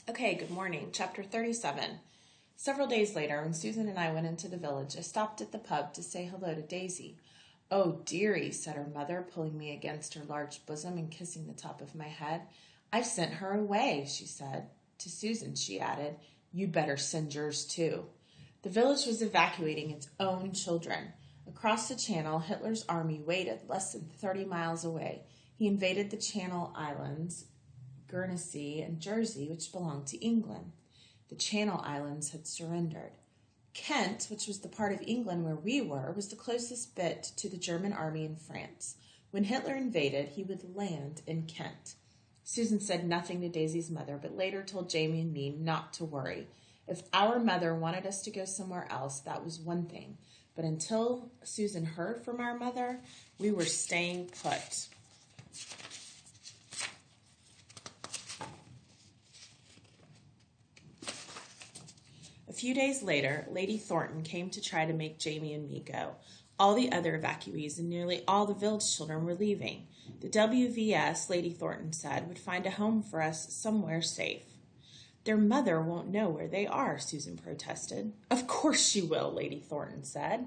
Okay, good morning. Chapter 37. Several days later, when Susan and I went into the village, I stopped at the pub to say hello to Daisy. "Oh, dearie," said her mother, pulling me against her large bosom and kissing the top of my head. "I've sent her away," she said. To Susan, she added, "You'd better send yours too." The village was evacuating its own children. Across the channel, Hitler's army waited less than 30 miles away. He invaded the Channel Islands, Guernsey, and Jersey, which belonged to England. The Channel Islands had surrendered. Kent, which was the part of England where we were, was the closest bit to the German army in France. When Hitler invaded, he would land in Kent. Susan said nothing to Daisy's mother, but later told Jamie and me not to worry. If our mother wanted us to go somewhere else, that was one thing. But until Susan heard from our mother, we were staying put. A few days later, Lady Thornton came to try to make Jamie and me go. All the other evacuees and nearly all the village children were leaving. The WVS, Lady Thornton said, would find a home for us somewhere safe. "Their mother won't know where they are," Susan protested. "Of course she will," Lady Thornton said.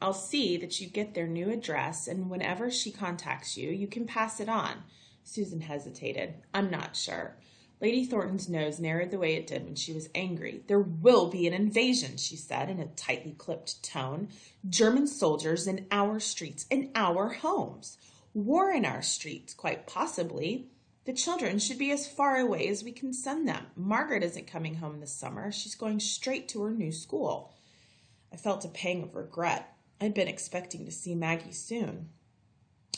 "I'll see that you get their new address, and whenever she contacts you, you can pass it on." Susan hesitated. "I'm not sure." Lady Thornton's nose narrowed the way it did when she was angry. "There will be an invasion," she said in a tightly clipped tone. "German soldiers in our streets, in our homes. War in our streets, quite possibly. The children should be as far away as we can send them. Margaret isn't coming home this summer. She's going straight to her new school." I felt a pang of regret. I'd been expecting to see Maggie soon.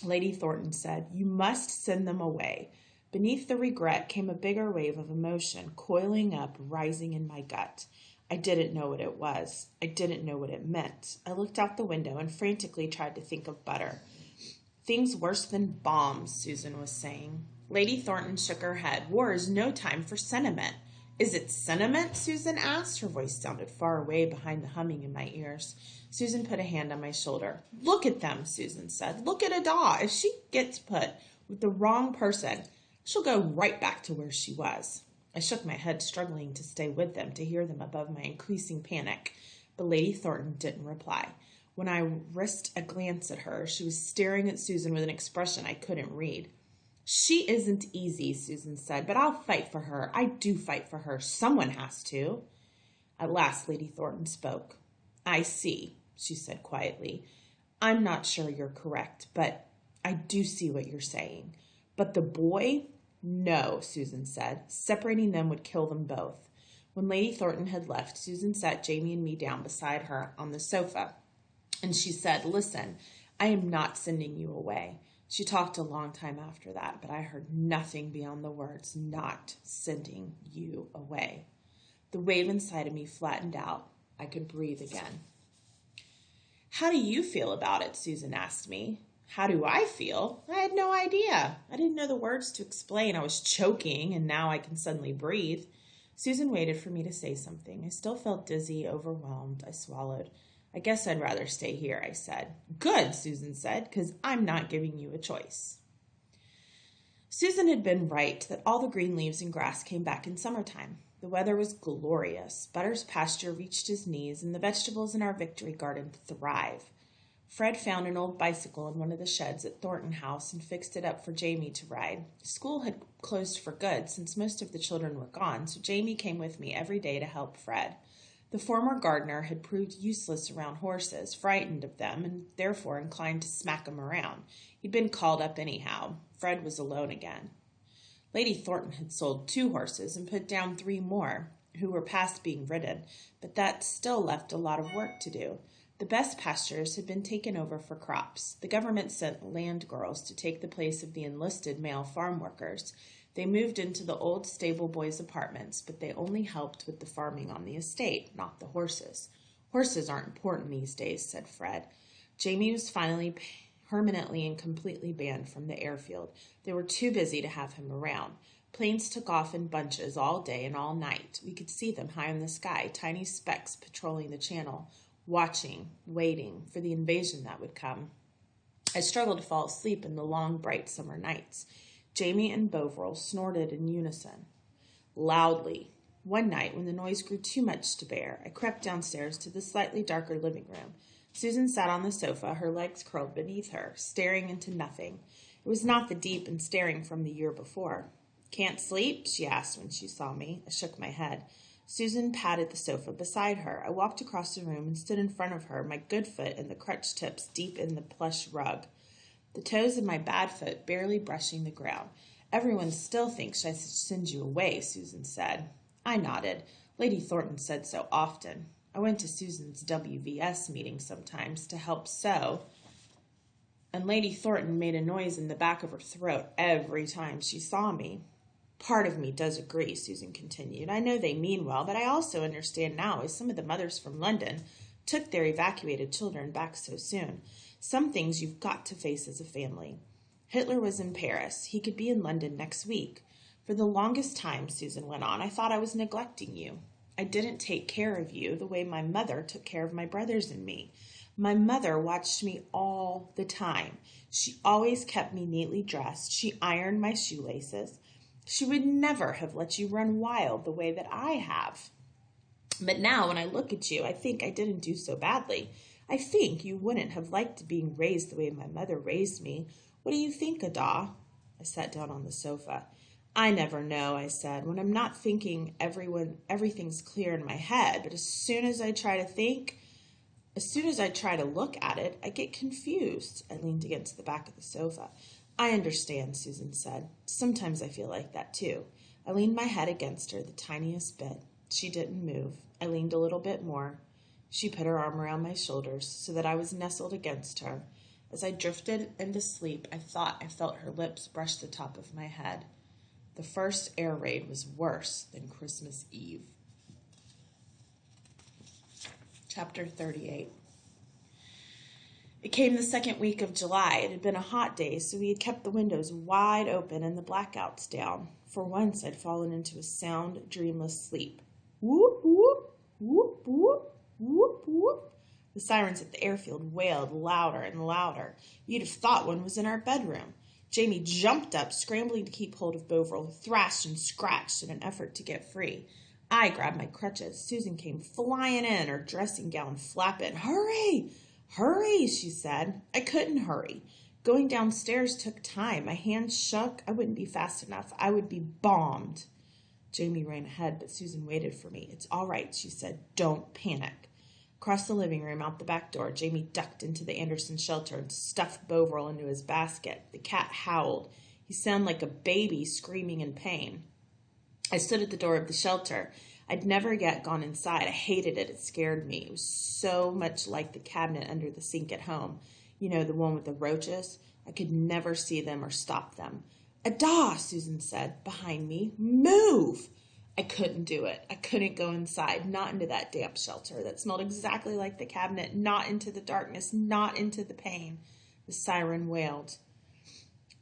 Lady Thornton said, "You must send them away." Beneath the regret came a bigger wave of emotion, coiling up, rising in my gut. I didn't know what it was. I didn't know what it meant. I looked out the window and frantically tried to think of butter. "Things worse than bombs," Susan was saying. Lady Thornton shook her head. "War is no time for sentiment." "Is it sentiment?" Susan asked. Her voice sounded far away behind the humming in my ears. Susan put a hand on my shoulder. "Look at them," Susan said. "Look at Ada. If she gets put with the wrong person, she'll go right back to where she was." I shook my head, struggling to stay with them, to hear them above my increasing panic. But Lady Thornton didn't reply. When I risked a glance at her, she was staring at Susan with an expression I couldn't read. "She isn't easy," Susan said, "but I'll fight for her. I do fight for her. Someone has to." At last, Lady Thornton spoke. "I see," she said quietly. "I'm not sure you're correct, but I do see what you're saying. But the boy?" "No," Susan said. "Separating them would kill them both." When Lady Thornton had left, Susan sat Jamie and me down beside her on the sofa, and she said, "Listen, I am not sending you away." She talked a long time after that, but I heard nothing beyond the words, "not sending you away." The wave inside of me flattened out. I could breathe again. "How do you feel about it?" Susan asked me. How do I feel? I had no idea. I didn't know the words to explain. I was choking, and now I can suddenly breathe. Susan waited for me to say something. I still felt dizzy, overwhelmed. I swallowed. "I guess I'd rather stay here," I said. "Good," Susan said, "because I'm not giving you a choice." Susan had been right that all the green leaves and grass came back in summertime. The weather was glorious. Butter's pasture reached his knees, and the vegetables in our victory garden thrived. Fred found an old bicycle in one of the sheds at Thornton House and fixed it up for Jamie to ride. School had closed for good since most of the children were gone, so Jamie came with me every day to help Fred. The former gardener had proved useless around horses, frightened of them, and therefore inclined to smack them around. He'd been called up anyhow. Fred was alone again. Lady Thornton had sold 2 horses and put down 3 more, who were past being ridden, but that still left a lot of work to do. The best pastures had been taken over for crops. The government sent land girls to take the place of the enlisted male farm workers. They moved into the old stable boys' apartments, but they only helped with the farming on the estate, not the horses. "Horses aren't important these days," said Fred. Jamie was finally permanently and completely banned from the airfield. They were too busy to have him around. Planes took off in bunches all day and all night. We could see them high in the sky, tiny specks patrolling the channel, watching, waiting for the invasion that would come. I struggled to fall asleep in the long, bright summer nights. Jamie and Bovril snorted in unison. loudly. One night, when the noise grew too much to bear, I crept downstairs to the slightly darker living room. Susan sat on the sofa, her legs curled beneath her, staring into nothing. It was not the deep and staring from the year before. "Can't sleep?" she asked when she saw me. I shook my head. Susan patted the sofa beside her. I walked across the room and stood in front of her, my good foot and the crutch tips deep in the plush rug, the toes of my bad foot barely brushing the ground. "Everyone still thinks I should send you away," Susan said. I nodded. Lady Thornton said so often. I went to Susan's WVS meeting sometimes to help sew, and Lady Thornton made a noise in the back of her throat every time she saw me. "Part of me does agree," Susan continued. "I know they mean well, but I also understand now why some of the mothers from London took their evacuated children back so soon. Some things you've got to face as a family. Hitler was in Paris. He could be in London next week. For the longest time," Susan went on, "I thought I was neglecting you. I didn't take care of you the way my mother took care of my brothers and me. My mother watched me all the time. She always kept me neatly dressed. She ironed my shoelaces. She would never have let you run wild the way that I have. But now when I look at you, I think I didn't do so badly. I think you wouldn't have liked being raised the way my mother raised me. What do you think, Ada?" I sat down on the sofa. "I never know," I said. "When I'm not thinking, everything's clear in my head. But as soon as I try to look at it, I get confused." I leaned against the back of the sofa. "I understand," Susan said. "Sometimes I feel like that, too." I leaned my head against her the tiniest bit. She didn't move. I leaned a little bit more. She put her arm around my shoulders so that I was nestled against her. As I drifted into sleep, I thought I felt her lips brush the top of my head. The first air raid was worse than Christmas Eve. Chapter 38. It came the second week of July. It had been a hot day, so we had kept the windows wide open and the blackouts down. For once, I'd fallen into a sound, dreamless sleep. Whoop, whoop, whoop, whoop, whoop, whoop. The sirens at the airfield wailed louder and louder. You'd have thought one was in our bedroom. Jamie jumped up, scrambling to keep hold of Bovril, who thrashed and scratched in an effort to get free. I grabbed my crutches. Susan came flying in, her dressing gown flapping. "Hurry! Hurry!" she said. I couldn't hurry. Going downstairs took time. My hands shook. I wouldn't be fast enough. I would be bombed. Jamie ran ahead, but Susan waited for me. "It's all right," she said. "Don't panic." Across the living room, out the back door, Jamie ducked into the Anderson shelter and stuffed Bovril into his basket. The cat howled. He sounded like a baby screaming in pain. I stood at the door of the shelter. I'd never yet gone inside. I hated it. It scared me. It was so much like the cabinet under the sink at home. You know, the one with the roaches. I could never see them or stop them. "Ada," Susan said, behind me. "Move!" I couldn't do it. I couldn't go inside, not into that damp shelter that smelled exactly like the cabinet, not into the darkness, not into the pain. The siren wailed.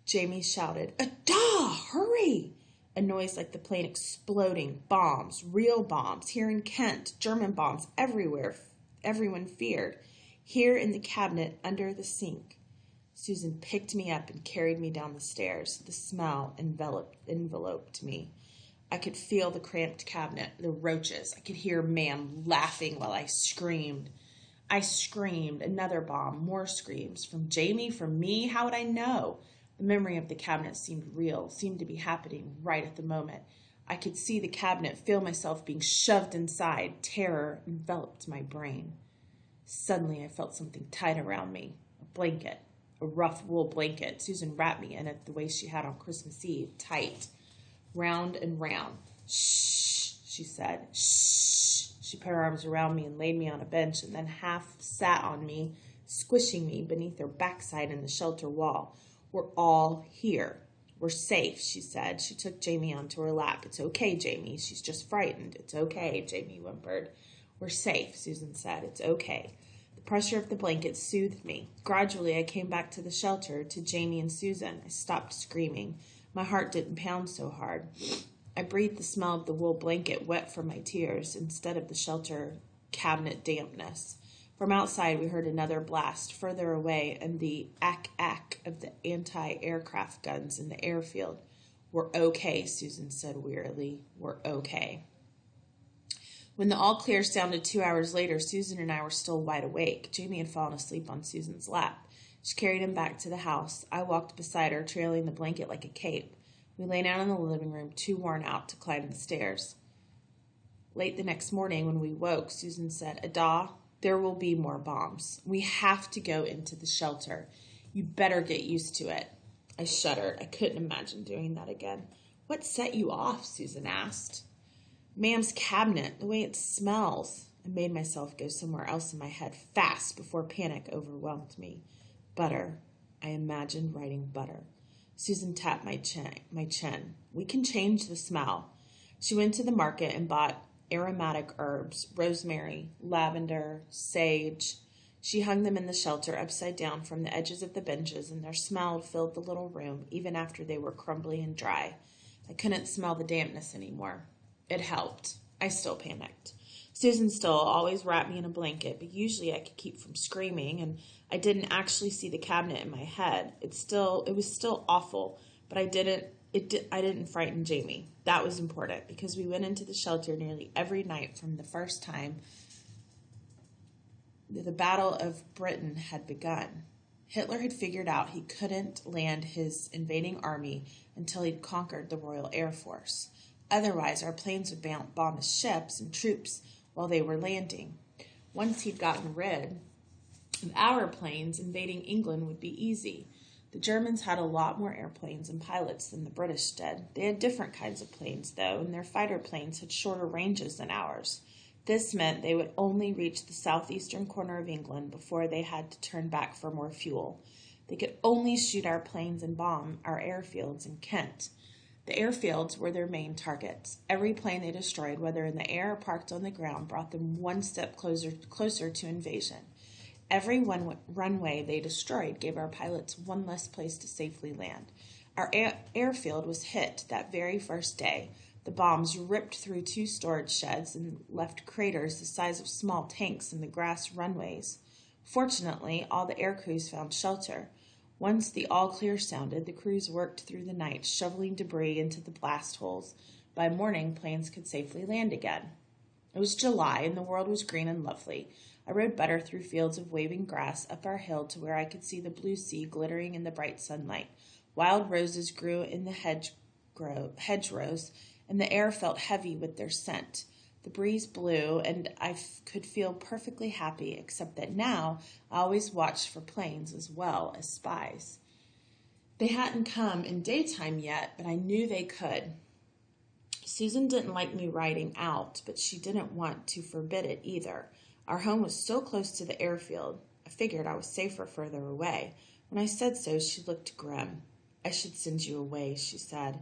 Jamie shouted, "Ada, hurry!" A noise like the plane exploding. Bombs, real bombs. Here in Kent, German bombs everywhere. Everyone feared. Here in the cabinet under the sink. Susan picked me up and carried me down the stairs. The smell enveloped me. I could feel the cramped cabinet, the roaches. I could hear Mam laughing while I screamed. I screamed. Another bomb. More screams. From Jamie? From me? How would I know? The memory of the cabinet seemed real, seemed to be happening right at the moment. I could see the cabinet, feel myself being shoved inside. Terror enveloped my brain. Suddenly I felt something tight around me. A blanket. A rough wool blanket. Susan wrapped me in it the way she had on Christmas Eve. Tight. Round and round. "Shh," she said. "Shh." She put her arms around me and laid me on a bench and then half sat on me, squishing me beneath her backside in the shelter wall. "We're all here. We're safe," she said. She took Jamie onto her lap. "It's okay, Jamie. She's just frightened." "It's okay," Jamie whimpered. "We're safe," Susan said. "It's okay." The pressure of the blanket soothed me. Gradually, I came back to the shelter, to Jamie and Susan. I stopped screaming. My heart didn't pound so hard. I breathed the smell of the wool blanket wet from my tears instead of the shelter cabinet dampness. From outside, we heard another blast further away and the ack-ack of the anti-aircraft guns in the airfield. We're okay, Susan said wearily. We're okay. When the all clear sounded 2 hours later, Susan and I were still wide awake. Jamie had fallen asleep on Susan's lap. She carried him back to the house. I walked beside her, trailing the blanket like a cape. We lay down in the living room, too worn out to climb the stairs. Late the next morning, when we woke, Susan said, Ada, there will be more bombs. We have to go into the shelter. You better get used to it. I shuddered. I couldn't imagine doing that again. What set you off? Susan asked. Ma'am's cabinet, the way it smells. I made myself go somewhere else in my head fast before panic overwhelmed me. Butter. I imagined writing butter. Susan tapped my chin. We can change the smell. She went to the market and bought aromatic herbs, rosemary, lavender, sage. She hung them in the shelter upside down from the edges of the benches, and their smell filled the little room even after they were crumbly and dry. I couldn't smell the dampness anymore. It helped. I still panicked. Susan still always wrapped me in a blanket, but usually I could keep from screaming, and I didn't actually see the cabinet in my head. It was still awful, but I didn't frighten Jamie. That was important because we went into the shelter nearly every night from the first time the Battle of Britain had begun. Hitler had figured out he couldn't land his invading army until he'd conquered the Royal Air Force. Otherwise, our planes would bomb his ships and troops while they were landing. Once he'd gotten rid of our planes, invading England would be easy. The Germans had a lot more airplanes and pilots than the British did. They had different kinds of planes, though, and their fighter planes had shorter ranges than ours. This meant they would only reach the southeastern corner of England before they had to turn back for more fuel. They could only shoot our planes and bomb our airfields in Kent. The airfields were their main targets. Every plane they destroyed, whether in the air or parked on the ground, brought them one step closer to invasion. Every runway they destroyed gave our pilots one less place to safely land. Our airfield was hit that very first day. The bombs ripped through 2 storage sheds and left craters the size of small tanks in the grass runways. Fortunately, all the air crews found shelter. Once the all clear sounded, the crews worked through the night, shoveling debris into the blast holes. By morning, planes could safely land again. It was July, and the world was green and lovely. I rode Butter through fields of waving grass up our hill to where I could see the blue sea glittering in the bright sunlight. Wild roses grew in the hedgerows, and the air felt heavy with their scent. The breeze blew, and I could feel perfectly happy, except that now I always watched for planes as well as spies. They hadn't come in daytime yet, but I knew they could. Susan didn't like me riding out, but she didn't want to forbid it either. Our home was so close to the airfield, I figured I was safer further away. When I said so, she looked grim. I should send you away, she said.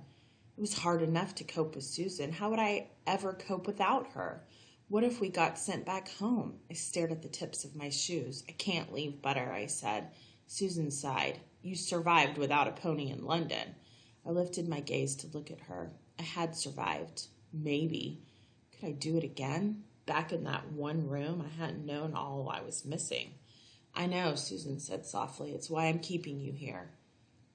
It was hard enough to cope with Susan. How would I ever cope without her? What if we got sent back home? I stared at the tips of my shoes. I can't leave Butter, I said. Susan sighed. You survived without a pony in London. I lifted my gaze to look at her. I had survived. Maybe. Could I do it again? Back in that one room, I hadn't known all I was missing. I know, Susan said softly. It's why I'm keeping you here.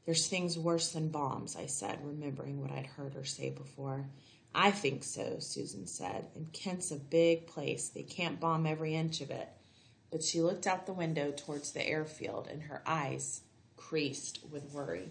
There's things worse than bombs, I said, remembering what I'd heard her say before. I think so, Susan said. And Kent's a big place. They can't bomb every inch of it. But she looked out the window towards the airfield, and her eyes creased with worry.